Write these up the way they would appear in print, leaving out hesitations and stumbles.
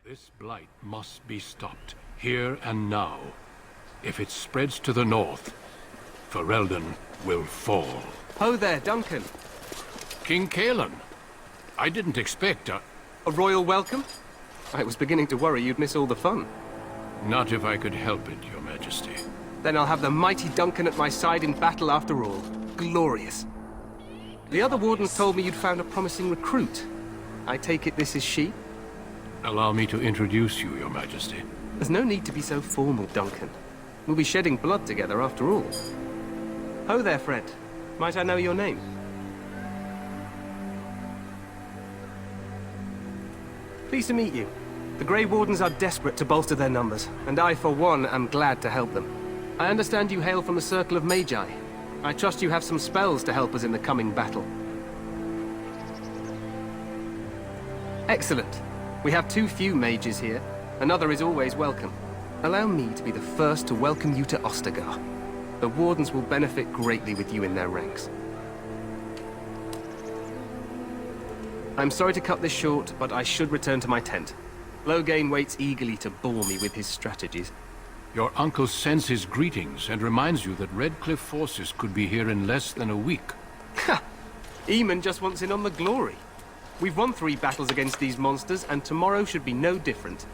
This blight must be stopped, here and now. If it spreads to the north, Ferelden will fall. Ho there, Duncan. King Caelan, I didn't expect A royal welcome? I was beginning to worry you'd miss all the fun. Not if I could help it, Your Majesty. Then I'll have the mighty Duncan at my side in battle after all. Glorious. The other wardens told me you'd found a promising recruit. I take it this is she? Allow me to introduce you, Your Majesty. There's no need to be so formal, Duncan. We'll be shedding blood together after all. Ho there, friend. Might I know your name? Pleased to meet you. The Grey Wardens are desperate to bolster their numbers, and I, for one, am glad to help them. I understand you hail from the Circle of Magi. I trust you have some spells to help us in the coming battle. Excellent. We have too few mages here. Another is always welcome. Allow me to be the first to welcome you to Ostagar. The Wardens will benefit greatly with you in their ranks. I'm sorry to cut this short, but I should return to my tent. Loghain waits eagerly to bore me with his strategies. Your uncle sends his greetings and reminds you that Redcliffe forces could be here in less than a week. Ha! Eamon just wants in on the glory. We've won 3 battles against these monsters, and tomorrow should be no different.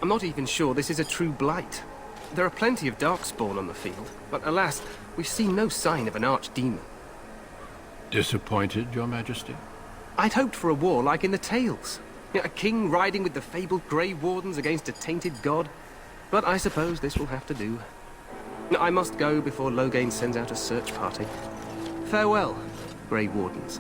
I'm not even sure this is a true blight. There are plenty of darkspawn on the field, but alas, we've seen no sign of an archdemon. Disappointed, Your Majesty? I'd hoped for a war like in the tales. A king riding with the fabled Grey Wardens against a tainted god. But I suppose this will have to do. I must go before Loghain sends out a search party. Farewell, Grey Wardens.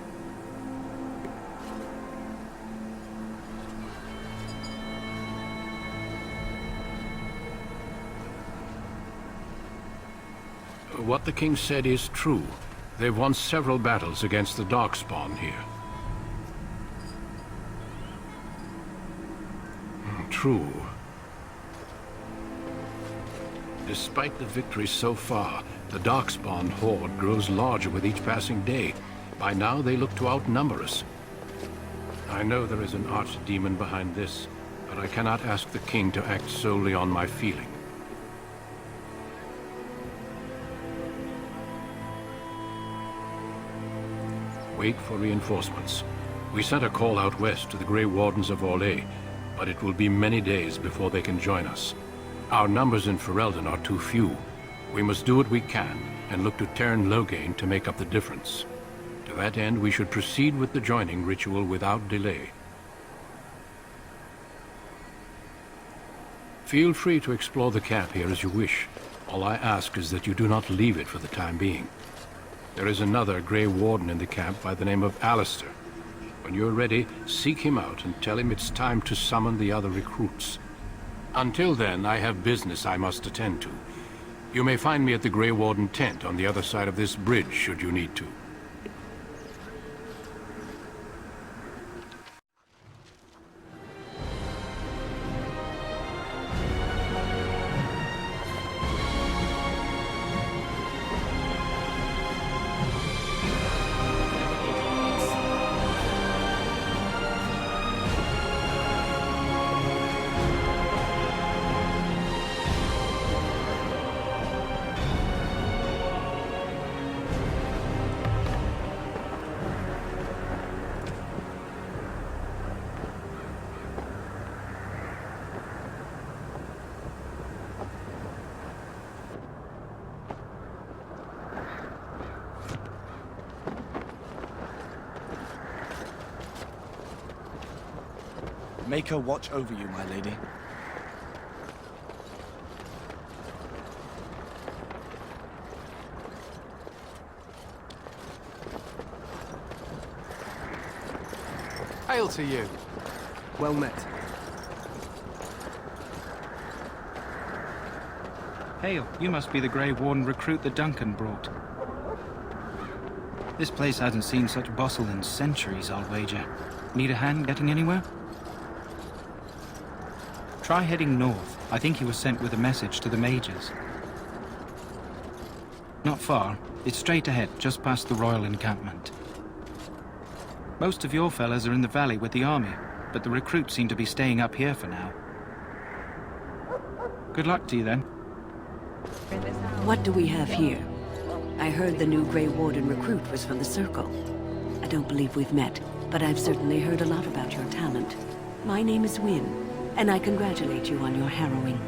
What the king said is true. They've won several battles against the Darkspawn here. True. Despite the victories so far, the Darkspawn horde grows larger with each passing day. By now, they look to outnumber us. I know there is an archdemon behind this, but I cannot ask the king to act solely on my feeling. Wait for reinforcements. We sent a call out west to the Grey Wardens of Orlais, but it will be many days before they can join us. Our numbers in Ferelden are too few. We must do what we can, and look to Teyrn Loghain to make up the difference. To that end, we should proceed with the joining ritual without delay. Feel free to explore the camp here as you wish. All I ask is that you do not leave it for the time being. There is another Grey Warden in the camp by the name of Alistair. When you're ready, seek him out and tell him it's time to summon the other recruits. Until then, I have business I must attend to. You may find me at the Grey Warden tent on the other side of this bridge, should you need to. Make her watch over you, my lady. Hail to you. Well met. Hail, you must be the Grey Warden recruit that Duncan brought. This place hasn't seen such bustle in centuries, I'll wager. Need a hand getting anywhere? Try heading north. I think he was sent with a message to the mages. Not far. It's straight ahead, just past the royal encampment. Most of your fellas are in the valley with the army, but the recruits seem to be staying up here for now. Good luck to you then. What do we have here? I heard the new Grey Warden recruit was from the Circle. I don't believe we've met, but I've certainly heard a lot about your talent. My name is Wynne, and I congratulate you on your harrowing,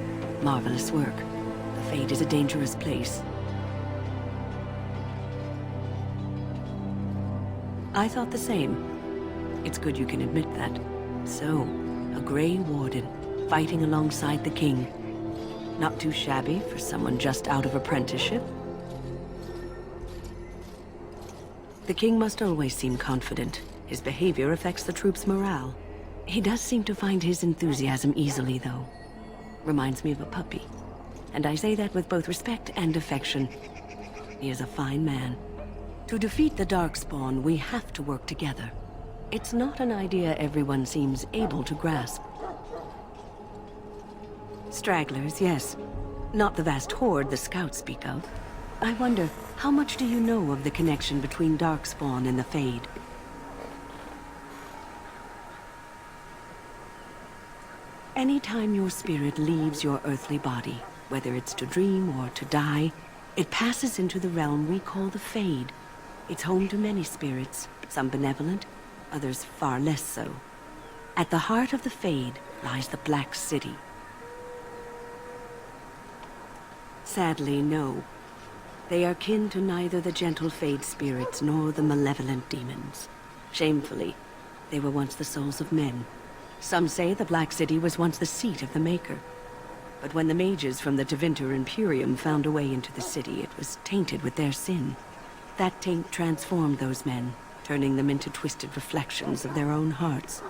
marvelous work. The Fade is a dangerous place. I thought the same. It's good you can admit that. So, a Grey Warden, fighting alongside the King. Not too shabby for someone just out of apprenticeship. The King must always seem confident. His behavior affects the troops' morale. He does seem to find his enthusiasm easily, though. Reminds me of a puppy. And I say that with both respect and affection. He is a fine man. To defeat the Darkspawn, we have to work together. It's not an idea everyone seems able to grasp. Stragglers, yes. Not the vast horde the scouts speak of. I wonder, how much do you know of the connection between Darkspawn and the Fade? Anytime your spirit leaves your earthly body, whether it's to dream or to die, it passes into the realm we call the Fade. It's home to many spirits, some benevolent, others far less so. At the heart of the Fade lies the Black City. Sadly, no. They are kin to neither the gentle Fade spirits nor the malevolent demons. Shamefully, they were once the souls of men. Some say the Black City was once the seat of the Maker. But when the mages from the Tevinter Imperium found a way into the city, it was tainted with their sin. That taint transformed those men, turning them into twisted reflections of their own hearts.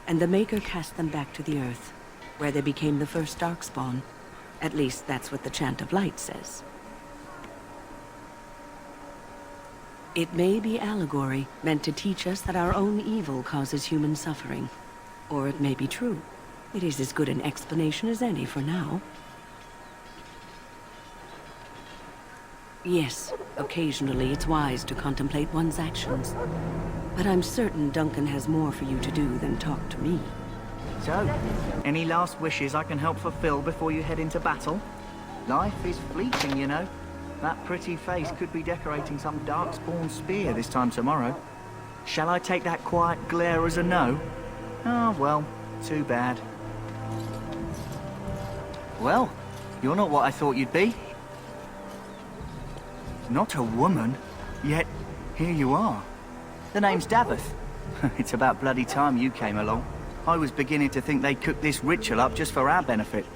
And the Maker cast them back to the Earth, where they became the first Darkspawn. At least that's what the Chant of Light says. It may be allegory, meant to teach us that our own evil causes human suffering. Or it may be true. It is as good an explanation as any for now. Yes, occasionally it's wise to contemplate one's actions. But I'm certain Duncan has more for you to do than talk to me. So, any last wishes I can help fulfill before you head into battle? Life is fleeting, you know. That pretty face could be decorating some Darkspawn spear this time tomorrow. Shall I take that quiet glare as a no? Oh, well, too bad. Well, you're not what I thought you'd be. Not a woman, yet here you are. The name's Daveth. It's about bloody time you came along. I was beginning to think they'd cooked this ritual up just for our benefit.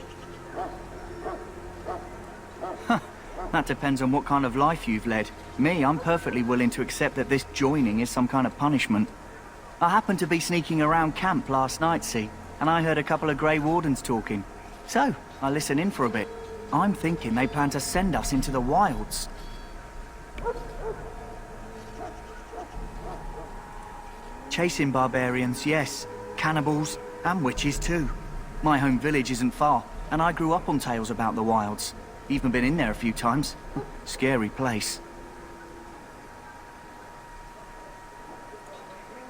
That depends on what kind of life you've led. Me, I'm perfectly willing to accept that this joining is some kind of punishment. I happened to be sneaking around camp last night, see, and I heard a couple of Grey Wardens talking. So, I listened in for a bit. I'm thinking they plan to send us into the wilds. Chasing barbarians, yes. Cannibals, and witches too. My home village isn't far, and I grew up on tales about the wilds. Even been in there a few times. Scary place.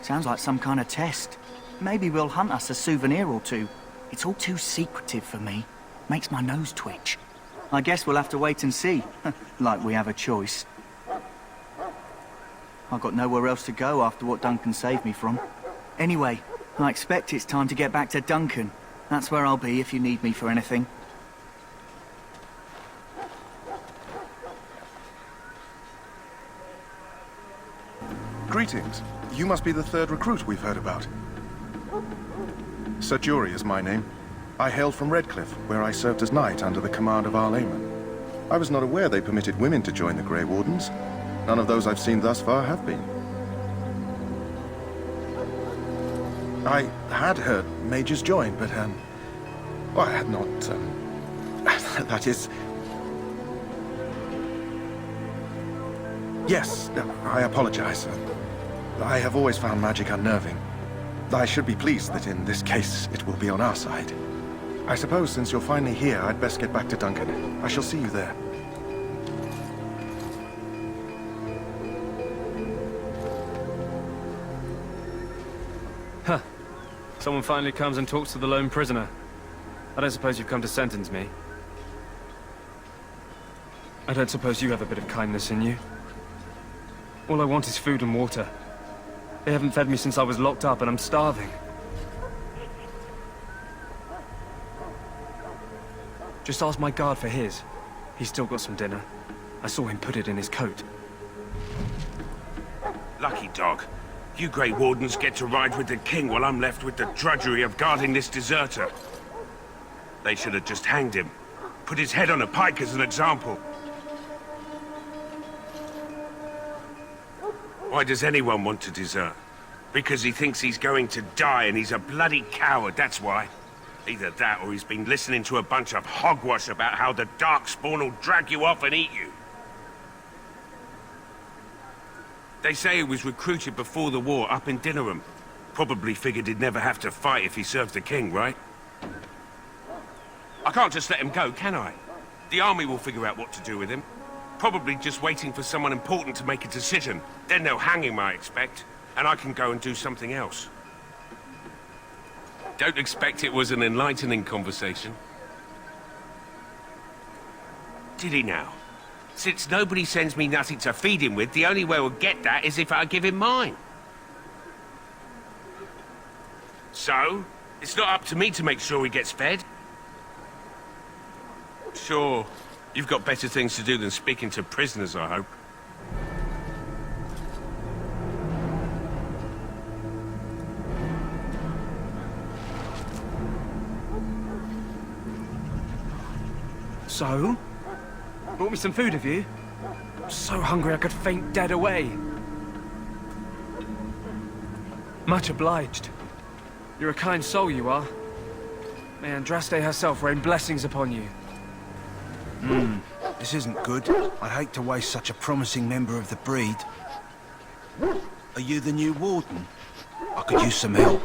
Sounds like some kind of test. Maybe we'll hunt us a souvenir or two. It's all too secretive for me. Makes my nose twitch. I guess we'll have to wait and see. Like we have a choice. I've got nowhere else to go after what Duncan saved me from. Anyway, I expect it's time to get back to Duncan. That's where I'll be if you need me for anything. Greetings. You must be the third recruit we've heard about. Sir Jury is my name. I hail from Redcliffe, where I served as knight under the command of Arl Eamon. I was not aware they permitted women to join the Grey Wardens. None of those I've seen thus far have been. I had heard mages join, but, well, I had not, that is... Yes, I apologize. I have always found magic unnerving. I should be pleased that in this case it will be on our side. I suppose since you're finally here, I'd best get back to Duncan. I shall see you there. Someone finally comes and talks to the lone prisoner. I don't suppose you've come to sentence me. I don't suppose you have a bit of kindness in you. All I want is food and water. They haven't fed me since I was locked up, and I'm starving. Just ask my guard for his. He's still got some dinner. I saw him put it in his coat. Lucky dog. You Grey Wardens get to ride with the king while I'm left with the drudgery of guarding this deserter. They should have just hanged him. Put his head on a pike as an example. Why does anyone want to desert? Because he thinks he's going to die and he's a bloody coward, that's why. Either that or he's been listening to a bunch of hogwash about how the Darkspawn will drag you off and eat you. They say he was recruited before the war up in Dinnerham. Probably figured he'd never have to fight if he served the king, right? I can't just let him go, can I? The army will figure out what to do with him. Probably just waiting for someone important to make a decision. Then they'll hang him, I expect. And I can go and do something else. Don't expect it was an enlightening conversation. Did he now? Since nobody sends me nothing to feed him with, the only way we'll get that is if I give him mine. So, it's not up to me to make sure he gets fed. Sure, you've got better things to do than speaking to prisoners, I hope. So? Brought me some food, have you? I'm so hungry I could faint dead away. Much obliged. You're a kind soul, you are. May Andraste herself rain blessings upon you. This isn't good. I'd hate to waste such a promising member of the breed. Are you the new warden? I could use some help.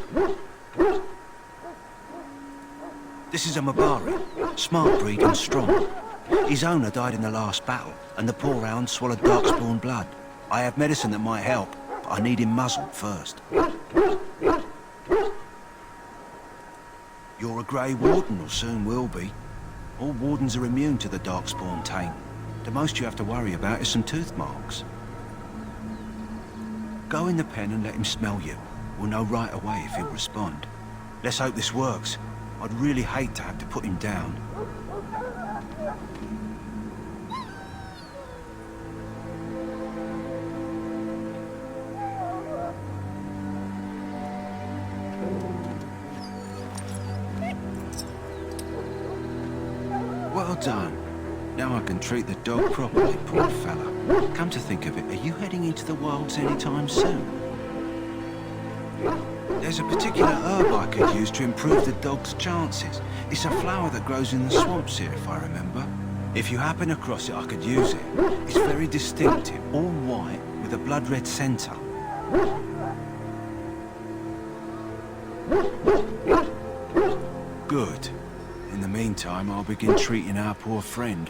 This is a Mabari, smart breed and strong. His owner died in the last battle, and the poor hound swallowed Darkspawn blood. I have medicine that might help, but I need him muzzled first. You're a Grey Warden, or soon will be. All wardens are immune to the Darkspawn taint. The most you have to worry about is some tooth marks. Go in the pen and let him smell you. We'll know right away if he'll respond. Let's hope this works. I'd really hate to have to put him down. Well done. Now I can treat the dog properly, poor fella. Come to think of it, are you heading into the wilds anytime soon? There's a particular herb I could use to improve the dog's chances. It's a flower that grows in the swamps here, if I remember. If you happen across it, I could use it. It's very distinctive, all white, with a blood-red centre. Good. In the meantime, I'll begin treating our poor friend.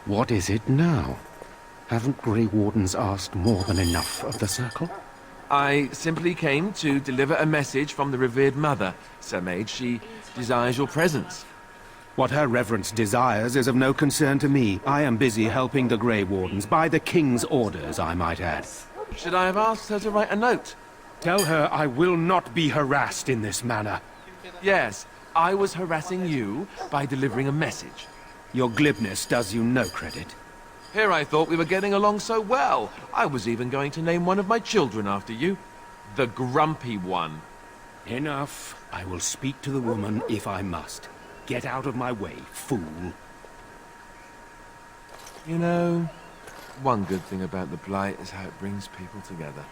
What is it now? Haven't Grey Wardens asked more than enough of the Circle? I simply came to deliver a message from the revered mother, Sir Mage. She desires your presence. What her reverence desires is of no concern to me. I am busy helping the Grey Wardens, by the King's orders, I might add. Should I have asked her to write a note? Tell her I will not be harassed in this manner. Yes, I was harassing you by delivering a message. Your glibness does you no credit. Here I thought we were getting along so well. I was even going to name one of my children after you. The Grumpy One. Enough. I will speak to the woman if I must. Get out of my way, fool. You know, one good thing about the Blight is how it brings people together.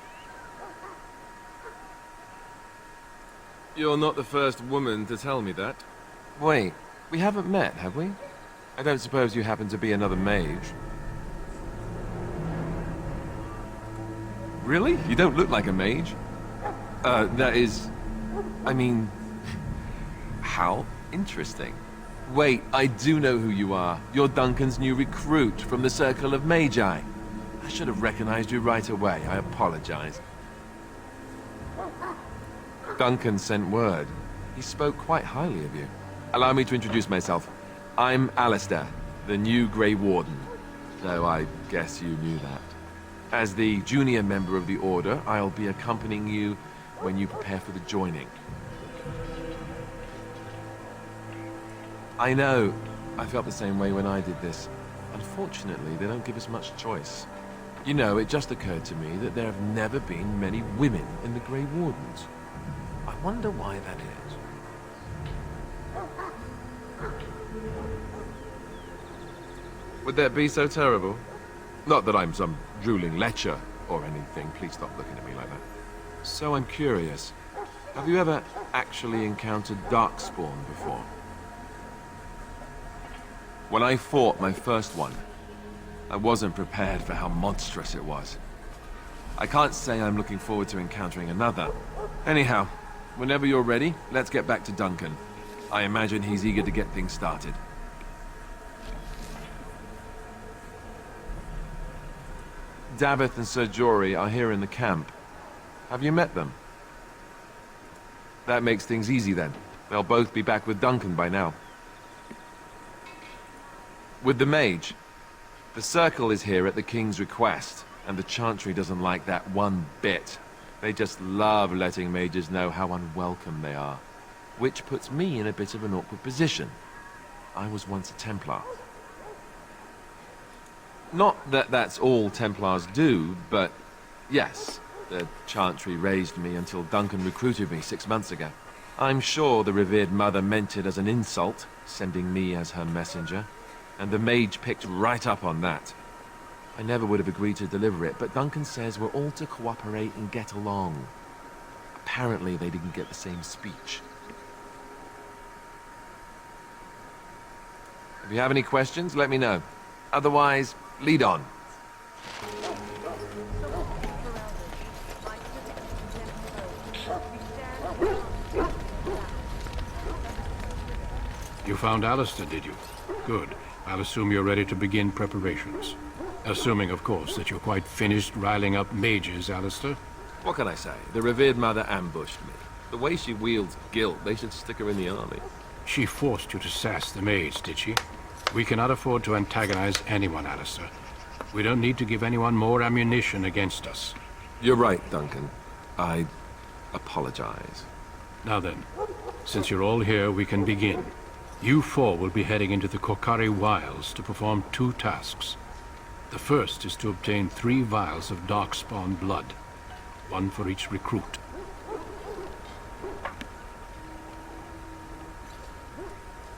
You're not the first woman to tell me that. Wait, we haven't met, have we? I don't suppose you happen to be another mage. Really? You don't look like a mage. That is... I mean... How interesting. Wait, I do know who you are. You're Duncan's new recruit from the Circle of Magi. I should have recognized you right away. I apologize. Duncan sent word. He spoke quite highly of you. Allow me to introduce myself. I'm Alistair, the new Grey Warden. Though I guess you knew that. As the junior member of the Order, I'll be accompanying you when you prepare for the joining. I know. I felt the same way when I did this. Unfortunately, they don't give us much choice. You know, it just occurred to me that there have never been many women in the Grey Wardens. I wonder why that is. Would that be so terrible? Not that I'm some drooling lecher or anything. Please stop looking at me like that. So I'm curious. Have you ever actually encountered Darkspawn before? When I fought my first one, I wasn't prepared for how monstrous it was. I can't say I'm looking forward to encountering another. Anyhow, whenever you're ready, let's get back to Duncan. I imagine he's eager to get things started. Davith and Sir Jory are here in the camp. Have you met them? That makes things easy then. They'll both be back with Duncan by now. With the mage, the Circle is here at the King's request, and the Chantry doesn't like that one bit. They just love letting mages know how unwelcome they are, which puts me in a bit of an awkward position. I was once a Templar. Not that that's all Templars do, but yes, the Chantry raised me until Duncan recruited me 6 months ago. I'm sure the revered mother meant it as an insult, sending me as her messenger. And the mage picked right up on that. I never would have agreed to deliver it, but Duncan says we're all to cooperate and get along. Apparently they didn't get the same speech. If you have any questions, let me know. Otherwise, lead on. You found Alistair, did you? Good. I'll assume you're ready to begin preparations. Assuming, of course, that you're quite finished riling up mages, Alistair. What can I say? The revered mother ambushed me. The way she wields guilt, they should stick her in the army. She forced you to sass the mage, did she? We cannot afford to antagonize anyone, Alistair. We don't need to give anyone more ammunition against us. You're right, Duncan. I apologize. Now then, since you're all here, we can begin. You four will be heading into the Kokari Wilds to perform 2 tasks. The first is to obtain 3 vials of Darkspawn blood, 1 for each recruit.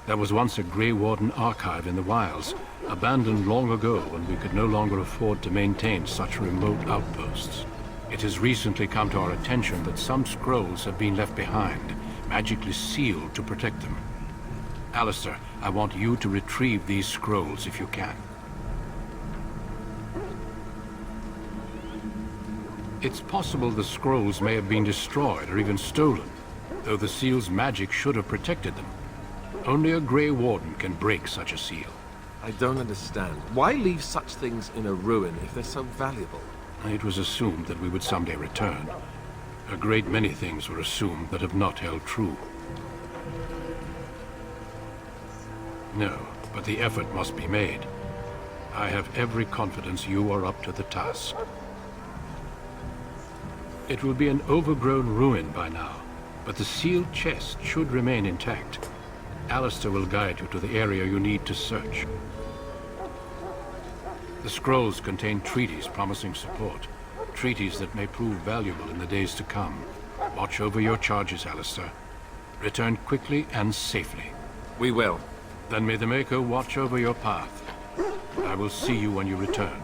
There was once a Grey Warden archive in the wilds, abandoned long ago when we could no longer afford to maintain such remote outposts. It has recently come to our attention that some scrolls have been left behind, magically sealed to protect them. Alistair, I want you to retrieve these scrolls if you can. It's possible the scrolls may have been destroyed or even stolen, though the seal's magic should have protected them. Only a Grey Warden can break such a seal. I don't understand. Why leave such things in a ruin if they're so valuable? It was assumed that we would someday return. A great many things were assumed that have not held true. No, but the effort must be made. I have every confidence you are up to the task. It will be an overgrown ruin by now, but the sealed chest should remain intact. Alistair will guide you to the area you need to search. The scrolls contain treaties promising support, treaties that may prove valuable in the days to come. Watch over your charges, Alistair. Return quickly and safely. We will. Then may the Maker watch over your path. I will see you when you return.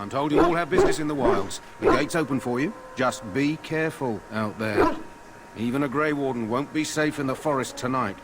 I'm told you all have business in the wilds. The gate's open for you. Just be careful out there. Even a Grey Warden won't be safe in the forest tonight.